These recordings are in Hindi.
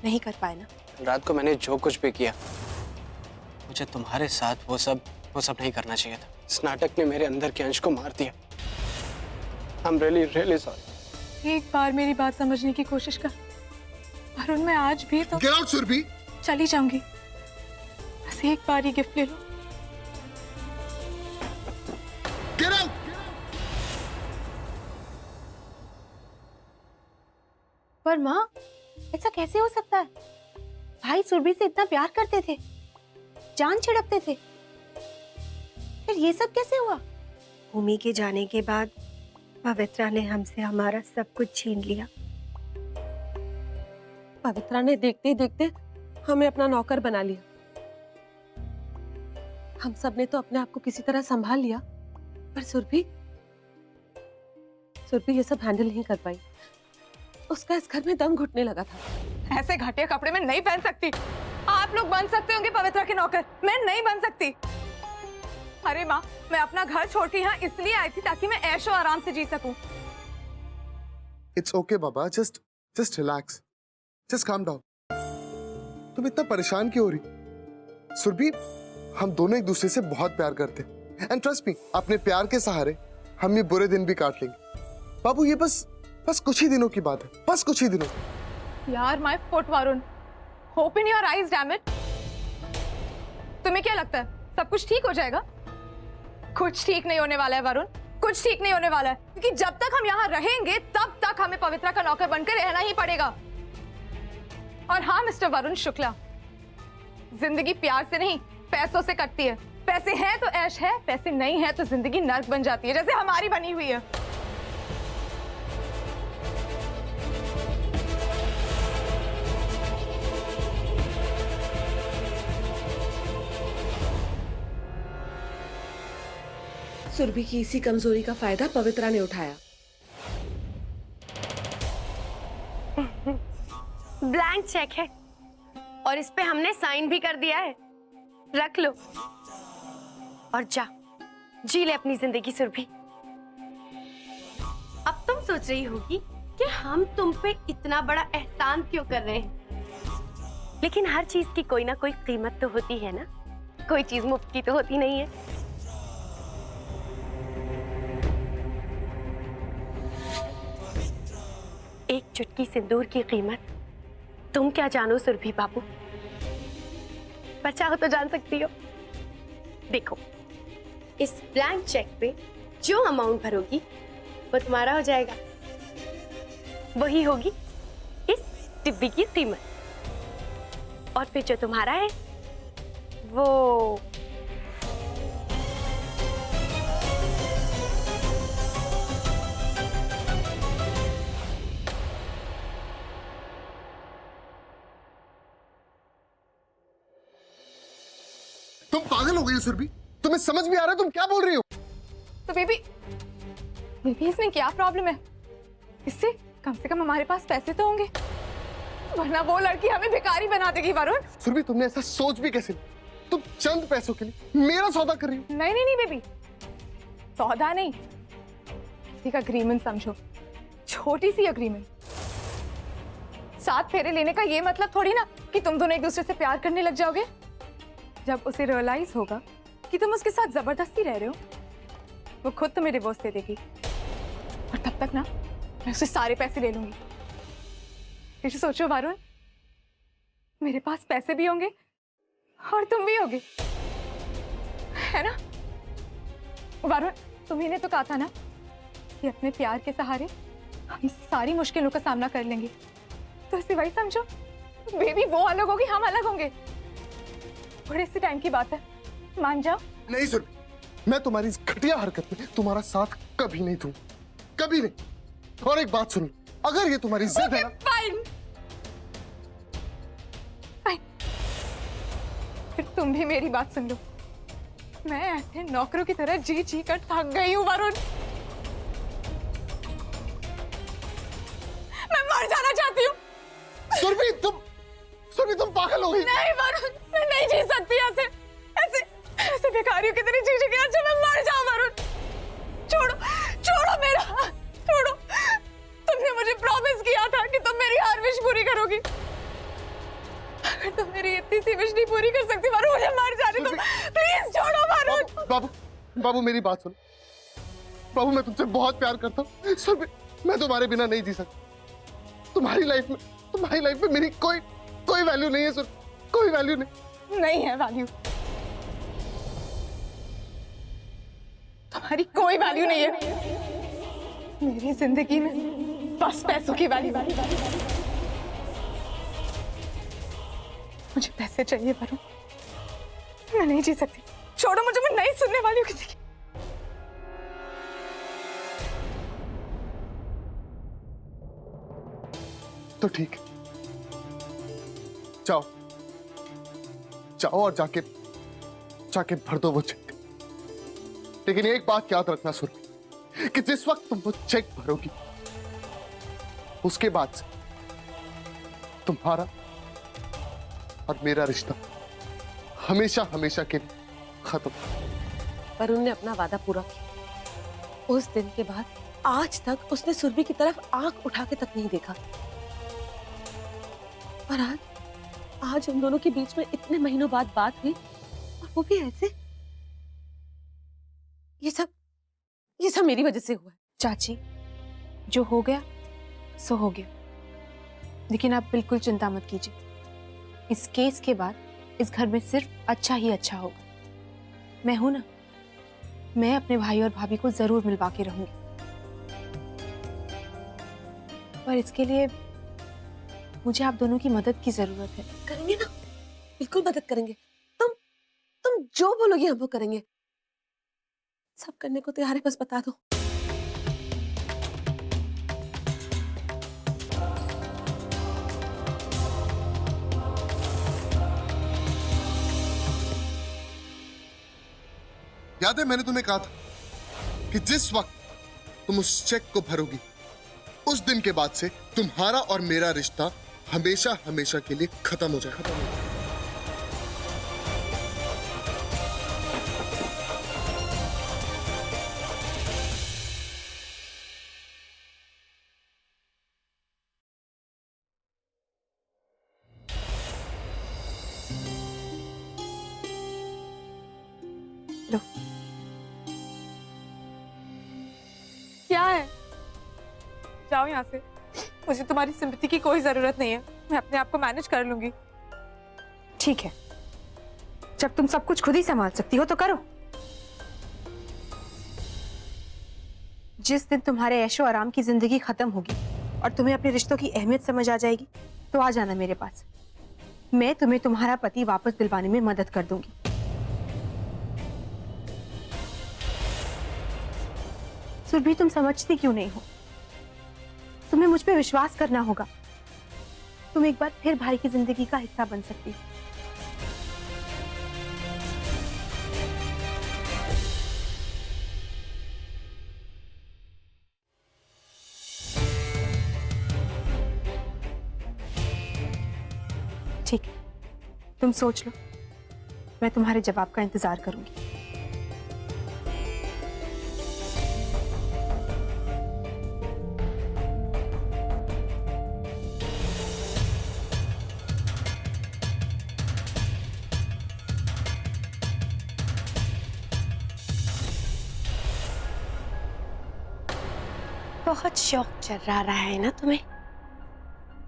नहीं कर पाए ना। रात को मैंने जो कुछ भी किया, मुझे तुम्हारे साथ वो सब नहीं करना चाहिए था। इस नाटक ने मेरे अंदर के अंश को मार दिया। I'm really, really sorry। एक बार मेरी बात समझने की कोशिश कर वरुण, मैं आज भी तो Get out, सुरभि। चली जाऊंगी, बस एक बार ही गिफ्ट ले लो। Get out! पर माँ, ऐसा कैसे हो सकता है? भाई सुरभि से इतना प्यार करते थे, जान छिड़कते थे, फिर ये सब कैसे हुआ? भूमि के जाने के बाद पवित्रा ने हमसे हमारा सब कुछ छीन लिया। पवित्रा ने देखते ही देखते हमें अपना नौकर बना लिया। हम सब ने तो अपने आप को किसी तरह संभाल लिया, पर सुरभि ये सब हैंडल नहीं कर पाई। उसका इस घर में दम घुटने लगा था। ऐसे घटिया कपड़े में नहीं पहन सकती। आप लोग बन सकते होंगे पवित्रा के नौकर, मैं नहीं बन सकती। अरे माँ, मैं अपना घर छोड़ के यहाँ इसलिए आई थी ताकि मैं ऐशो आराम से जी सकूं। It's okay, Baba. Just relax. Just calm down. तुम इतना परेशान क्यों हो रही? सुरभि, हम दोनों एक दूसरे से बहुत प्यार करते हैं। And trust me, अपने प्यार के सहारे हम ये बुरे दिन भी काट लेंगे। बाबू, ये बस कुछ ही दिनों की बात है, बस कुछ ही दिनों। यार my foot Varun, open your eyes damn it. तुम्हें क्या लगता है सब कुछ ठीक हो जाएगा? कुछ ठीक नहीं होने वाला है वरुण, कुछ ठीक नहीं होने वाला है, क्योंकि जब तक हम यहाँ रहेंगे तब तक हमें पवित्रा का नौकर बनकर रहना ही पड़ेगा। और हाँ मिस्टर वरुण शुक्ला, जिंदगी प्यार से नहीं पैसों से कटती है। पैसे हैं तो ऐश है, पैसे नहीं है तो जिंदगी नर्क बन जाती है, जैसे हमारी बनी हुई है। सुरभि की इसी कमजोरी का फायदा पवित्रा ने उठाया। ब्लैंक चेक है और इस पे हमने साइन भी कर दिया है। रख लो और जा जी ले अपनी जिंदगी सुरभि। अब तुम सोच रही होगी कि हम तुम पे इतना बड़ा एहसान क्यों कर रहे हैं, लेकिन हर चीज की कोई ना कोई कीमत तो होती है ना, कोई चीज मुफ्त की तो होती नहीं है। एक चुटकी सिंदूर की कीमत तुम क्या जानो सुरभि बाबू, पर चाहो तो जान सकती हो। देखो, इस ब्लैंक चेक पे जो अमाउंट भरोगी वो तुम्हारा हो जाएगा, वही होगी इस डिब्बी की कीमत, और फिर जो तुम्हारा है वो तुम पागल हो गई हो सुरभि? तुम्हें समझ भी आ रहा है तुम क्या बोल रही हो? तो बेबी इसमें क्या प्रॉब्लम है? इससे कम से कम हमारे पास पैसे तो होंगे, वरना वो लड़की हमें भिखारी बना देगी वरुण। सुरभि, तुमने ऐसा सोच भी कैसे लिया? तुम चंद पैसों के लिए मेरा सौदा कर रही हो? नहीं बेबी, सौदा नहीं, किसी का अग्रीमेंट समझो, छोटी सी अग्रीमेंट। 7 फेरे लेने का ये मतलब थोड़ी ना कि तुम दोनों एक दूसरे से प्यार करने लग जाओगे। जब उसे रियलाइज होगा कि तुम उसके साथ जबरदस्ती रह रहे हो, वो खुद तुम्हें डिवोर्स दे देगी, और तब तक ना मैं उससे सारे पैसे ले लूंगी। फिर सोचो वरुण, मेरे पास पैसे भी होंगे और तुम भी होगे, है ना? वरुण, तुम्ही ने तो कहा था ना कि अपने प्यार के सहारे हम सारी मुश्किलों का सामना कर लेंगे, तो इसे वही समझो। बेबी वो अलग होगी, हम अलग होंगे, थोड़े से टाइम की बात है, मान जाओ। नहीं सुरभि, मैं तुम्हारी इस घटिया हरकत में तुम्हारा साथ कभी नहीं दूं, कभी नहीं। और एक बात सुन, अगर ये तुम्हारी जिद है ना, फाइन, फिर तुम भी मेरी बात सुन लो। मैं ऐसे नौकरों की तरह जी जी कर थक गई हूँ वरुण, मैं मर जाना चाहती हूँ। सुरभि तुम पागल हो गई। नहीं वरुण, मैं नहीं जी सकती ऐसे भिखारियों की तरह जी जी के। अच्छा मैं मर जाऊं वरुण, छोड़ो मेरा हाथ, छोड़ो। तुमने मुझे प्रॉमिस किया था कि तुम मेरी हर विश पूरी करोगी, विश नहीं पूरी कर सकती वरुण, मुझे मर जाने दो, प्लीज छोड़ो वरुण। बाबू बाबू मेरी बात सुनो। बाबू मैं तुमसे बहुत प्यार करता हूँ सुरभि, मैं तुम्हारे बिना नहीं जी सकता। तुम्हारी लाइफ में मेरी कोई वैल्यू नहीं है सुरभि, कोई वैल्यू नहीं है वैल्यू, तुम्हारी कोई वैल्यू नहीं है मेरी जिंदगी में, बस पैसों की वैल्यू। मुझे पैसे चाहिए वरुण, मैं नहीं जी सकती, छोड़ो मुझे, मैं नहीं सुनने वाली हूँ किसी की। तो ठीक है, जाओ और जाके भर दो वो चेक। लेकिन एक बात याद रखना सुरभि, कि जिस वक्त तुम वो चेक भरोगी उसके बाद से तुम्हारा और मेरा रिश्ता हमेशा हमेशा के लिए खत्म। वरुण ने अपना वादा पूरा किया। उस दिन के बाद आज तक उसने सुरभि की तरफ आंख उठा के तक नहीं देखा। और आज उन दोनों के बीच में इतने महीनों बाद बात हुई, और वो भी ऐसे। ये सब मेरी वजह से हुआ है। चाची, जो हो गया सो हो गया, लेकिन आप बिल्कुल चिंता मत कीजिए। इस केस के बाद इस घर में सिर्फ अच्छा ही अच्छा होगा। मैं हूं ना, मैं अपने भाई और भाभी को जरूर मिलवा के रहूंगी, पर इसके लिए मुझे आप दोनों की मदद की जरूरत है। करेंगे ना, बिल्कुल मदद करेंगे। तुम जो बोलोगे हम वो करेंगे। सब करने को तैयार है, बस बता दो। याद है मैंने तुम्हें कहा था कि जिस वक्त तुम उस चेक को भरोगी उस दिन के बाद से तुम्हारा और मेरा रिश्ता हमेशा हमेशा के लिए खत्म हो जाएगा। लो, क्या है? जाओ यहाँ से, मुझे तुम्हारी सिंपैथी की कोई जरूरत नहीं है, मैं अपने आप को मैनेज कर लूंगी। ठीक है, जब तुम सब कुछ खुद ही संभाल सकती हो तो करो। जिस दिन तुम्हारे ऐशो आराम की जिंदगी खत्म होगी और तुम्हें अपने रिश्तों की अहमियत समझ आ जाएगी तो आ जाना मेरे पास। मैं तुम्हें तुम्हारा पति वापस दिलवाने में मदद कर दूंगी। सुरभि, तुम समझती क्यों नहीं हो? तुम्हें मुझ पे विश्वास करना होगा। तुम एक बार फिर भाई की जिंदगी का हिस्सा बन सकती हो। ठीक है, तुम सोच लो, मैं तुम्हारे जवाब का इंतजार करूंगी। बहुत शौक चल रहा है ना तुम्हें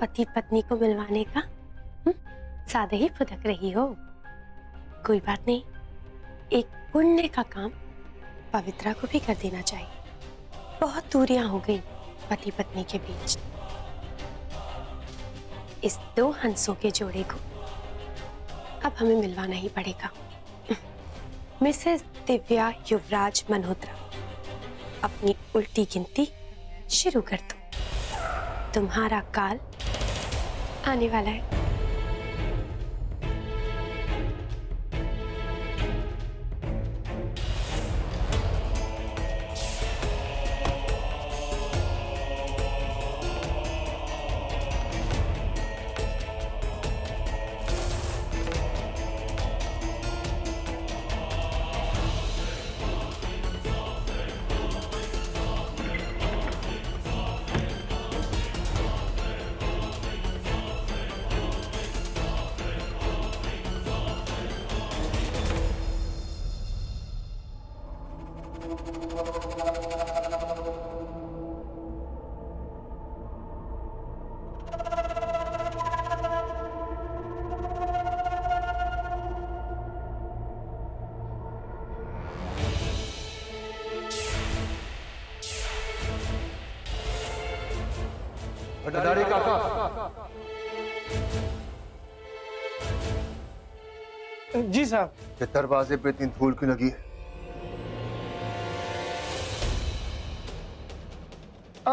पति पत्नी को मिलवाने का? सादे ही फुदक रही हो। कोई बात नहीं, एक पुण्य का काम पवित्रा को भी कर देना चाहिए। बहुत दूरियां हो गई पति पत्नी के बीच। इस दो हंसों के जोड़े को अब हमें मिलवाना ही पड़ेगा। मिसेस दिव्या युवराज मल्होत्रा, अपनी उल्टी गिनती शुरू कर दो। तुम्हारा काल आने वाला है। भंडारी काका। जी साहब। ये दरवाजे पे इतनी धूल क्यों लगी है?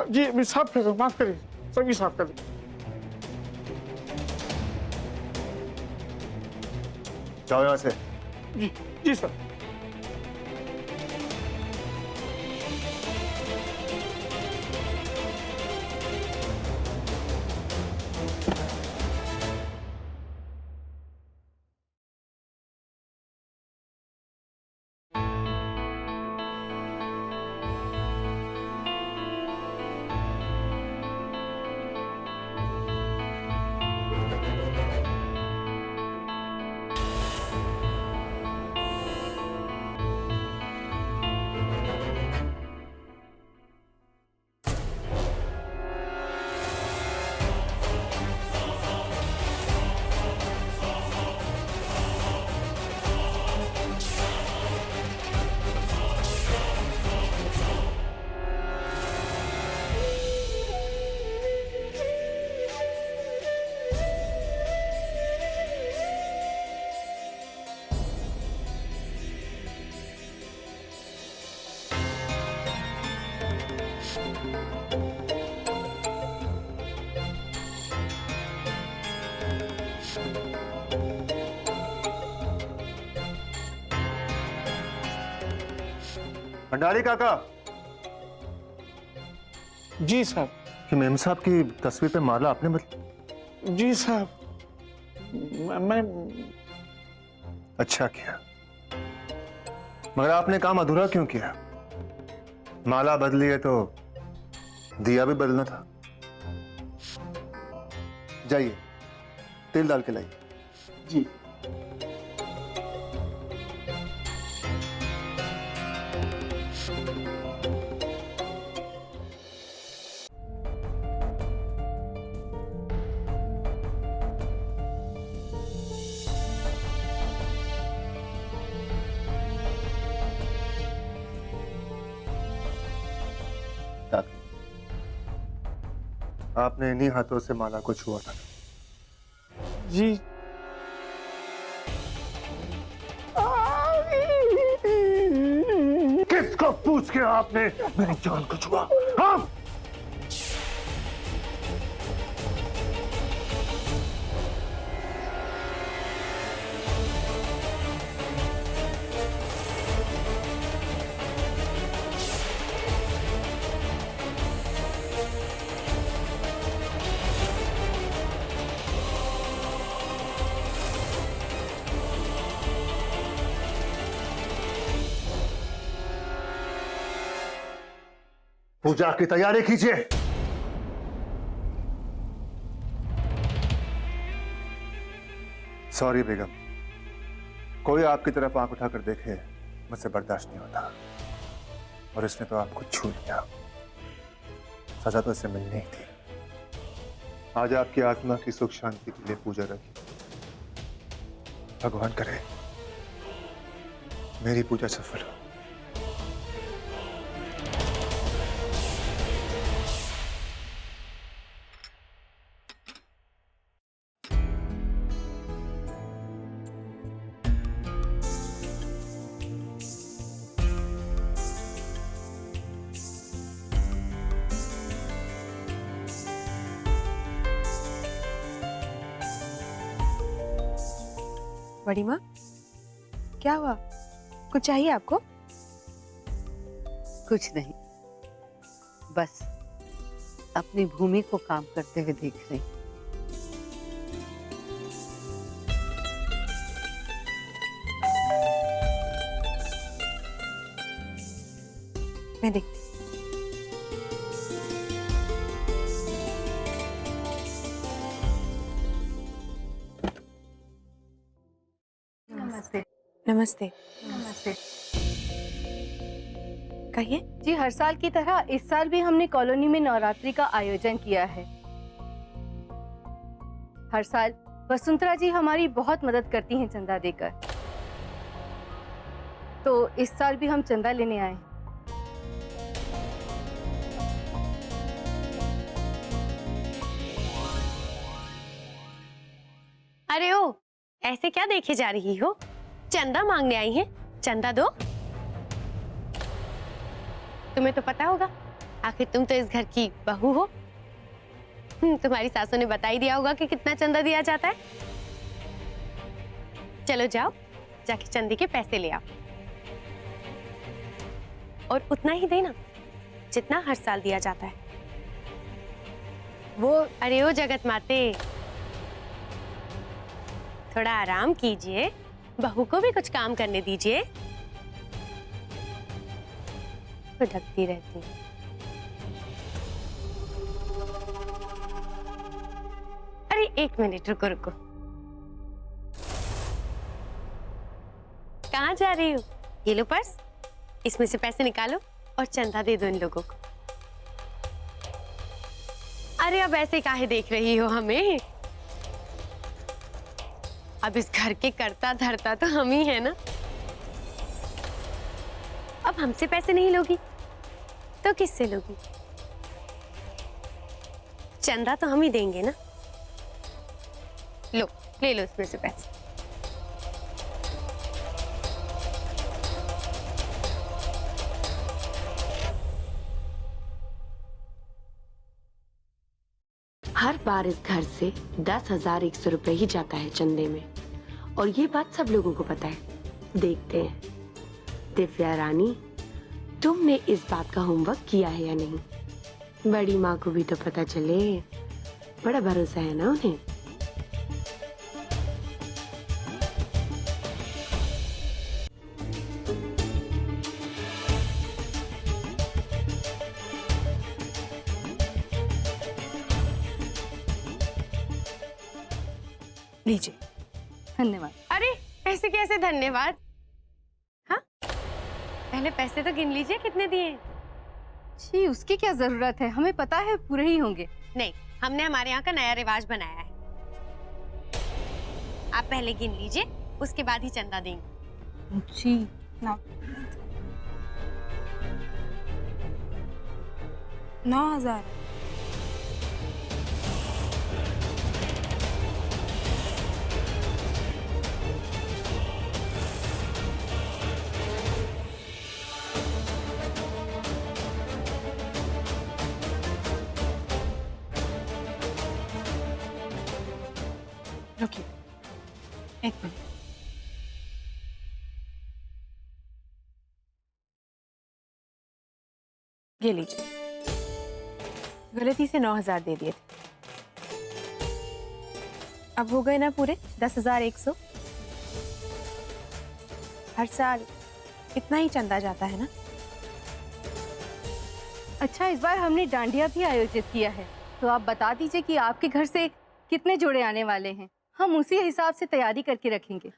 जी साफ कर दो, माफ करिए, सभी साफ कर दो। जाओ यहाँ से। जी सर। भंडारी काका। जी साहब। कि मेम साहब की तस्वीर पे माला आपने बदली? जी साहब, मैं अच्छा किया, मगर आपने काम अधूरा क्यों किया? माला बदली है तो दिया भी बदलना था। जाइए तेल डाल के लाइए। जी। आपने इन्हीं हाथों से माला को छुआ था। जी। किसको पूछ के आपने मेरी जान को छुआ? हाँ? पूजा की तैयारी कीजिए। सॉरी बेगम, कोई आपकी तरफ आंख उठाकर देखे मुझसे बर्दाश्त नहीं होता, और इसने तो आपको छू लिया। सजा तो इसे मिलनी ही थी। आज आपकी आत्मा की सुख शांति के लिए पूजा रखी। भगवान करे मेरी पूजा सफल हो। बड़ी माँ, क्या हुआ? कुछ चाहिए आपको? कुछ नहीं, बस अपनी भूमि को काम करते हुए देख रही। मैं देखती। नमस्ते। नमस्ते। नमस्ते। कहिए। जी, हर साल की तरह इस साल भी हमने कॉलोनी में नवरात्रि का आयोजन किया है। हर साल वसुंधरा जी हमारी बहुत मदद करती हैं चंदा देकर, तो इस साल भी हम चंदा लेने आए हैं। अरे ओ, ऐसे क्या देखे जा रही हो? चंदा मांगने आई हैं? चंदा दो। तुम्हें तो पता होगा, आखिर तुम तो इस घर की बहू हो। तुम्हारी सासू ने बता ही दिया होगा कि कितना चंदा दिया जाता है। चलो जाओ, जाके चंदे के पैसे ले आओ, और उतना ही देना जितना हर साल दिया जाता है। वो अरे ओ जगत माते, थोड़ा आराम कीजिए, बहू को भी कुछ काम करने दीजिए। भटकती रहती है। अरे एक मिनट रुको रुको, कहाँ जा रही हो? ये लो पर्स, इसमें से पैसे निकालो और चंदा दे दो इन लोगों को। अरे अब ऐसे काहे देख रही हो हमें? अब इस घर के कर्ता धर्ता तो हम ही है ना। अब हमसे पैसे नहीं लोगी तो किससे लोगी? चंदा तो हम ही देंगे ना। लो, ले लो इसमें से पैसे। हर बार इस घर से 10,100 रुपए ही जाता है चंदे में, और ये बात सब लोगों को पता है। देखते हैं दिव्या रानी, तुमने इस बात का होमवर्क किया है या नहीं। बड़ी माँ को भी तो पता चले, बड़ा भरोसा है ना उन्हें। लीजिए। धन्यवाद। अरे ऐसे कैसे धन्यवाद? हाँ, पहले पैसे तो गिन लीजिए कितने दिए। जी उसकी क्या जरूरत है, हमें पता है पूरे ही होंगे। नहीं, हमने हमारे यहाँ का नया रिवाज बनाया है। आप पहले गिन लीजिए, उसके बाद ही चंदा देंगे। जी ना, 9,000। रुकिए एक मिनट। ये लीजिए, गलती से 9,000 दे दिए थे। अब हो गए ना पूरे 10,100। हर साल इतना ही चंदा जाता है ना। अच्छा इस बार हमने डांडिया भी आयोजित किया है, तो आप बता दीजिए कि आपके घर से कितने जोड़े आने वाले हैं, हम उसी हिसाब से तैयारी करके रखेंगे।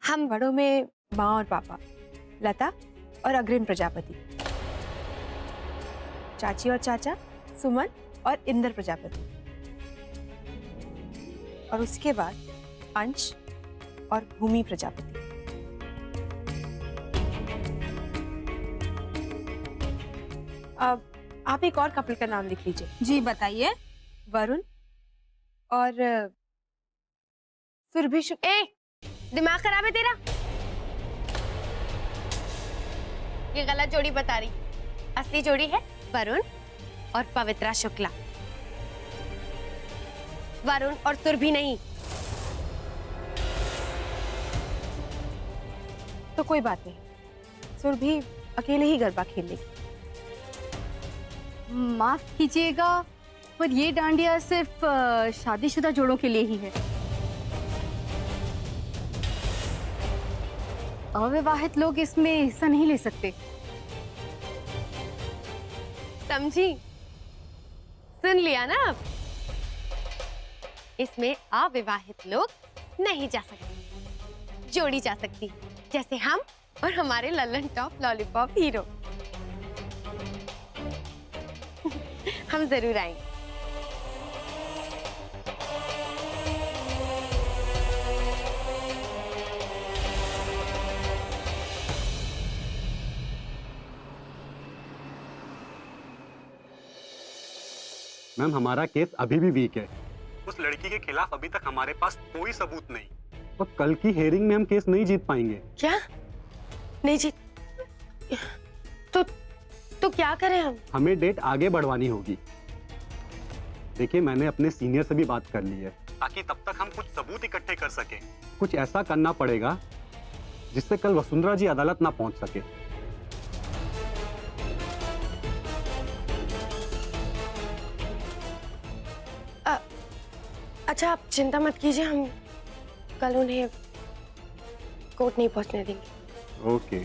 हम बड़ों में माँ और पापा, लता और अग्रिम प्रजापति, चाची और चाचा सुमन और इंद्र प्रजापति, और उसके बाद अंश और भूमि प्रजापति। अब आप एक और कपल का नाम लिख लीजिए। जी बताइए। वरुण और सुरभि ए, दिमाग खराब है तेरा? ये गलत जोड़ी बता रही। असली जोड़ी है वरुण और पवित्रा शुक्ला। वरुण और सुरभि नहीं। तो कोई बात नहीं, सुरभि अकेले ही गरबा खेल लेगी। माफ कीजिएगा, पर ये डांडिया सिर्फ शादीशुदा जोड़ों के लिए ही है। अविवाहित लोग इसमें हिस्सा नहीं ले सकते। समझी? सुन लिया ना? अब इसमें अविवाहित लोग नहीं जा सकते, जोड़ी जा सकती, जैसे हम और हमारे लल्लन टॉप लॉलीपॉप हीरो। हम जरूर आएंगे। मैम हमारा केस अभी भी वीक है, उस लड़की के खिलाफ अभी तक हमारे पास कोई सबूत नहीं। और कल की हेयरिंग में हम केस नहीं जीत पाएंगे। क्या नहीं जीत? तो क्या करें हम? हमें डेट आगे बढ़वानी होगी। देखिए, मैंने अपने सीनियर से भी बात कर ली है, ताकि तब तक हम कुछ सबूत इकट्ठे कर सके। कुछ ऐसा करना पड़ेगा जिससे कल वसुंधरा जी अदालत ना पहुंच सके। अच्छा, आप चिंता मत कीजिए, हम कल उन्हें कोर्ट नहीं पहुंचने देंगे। ओके।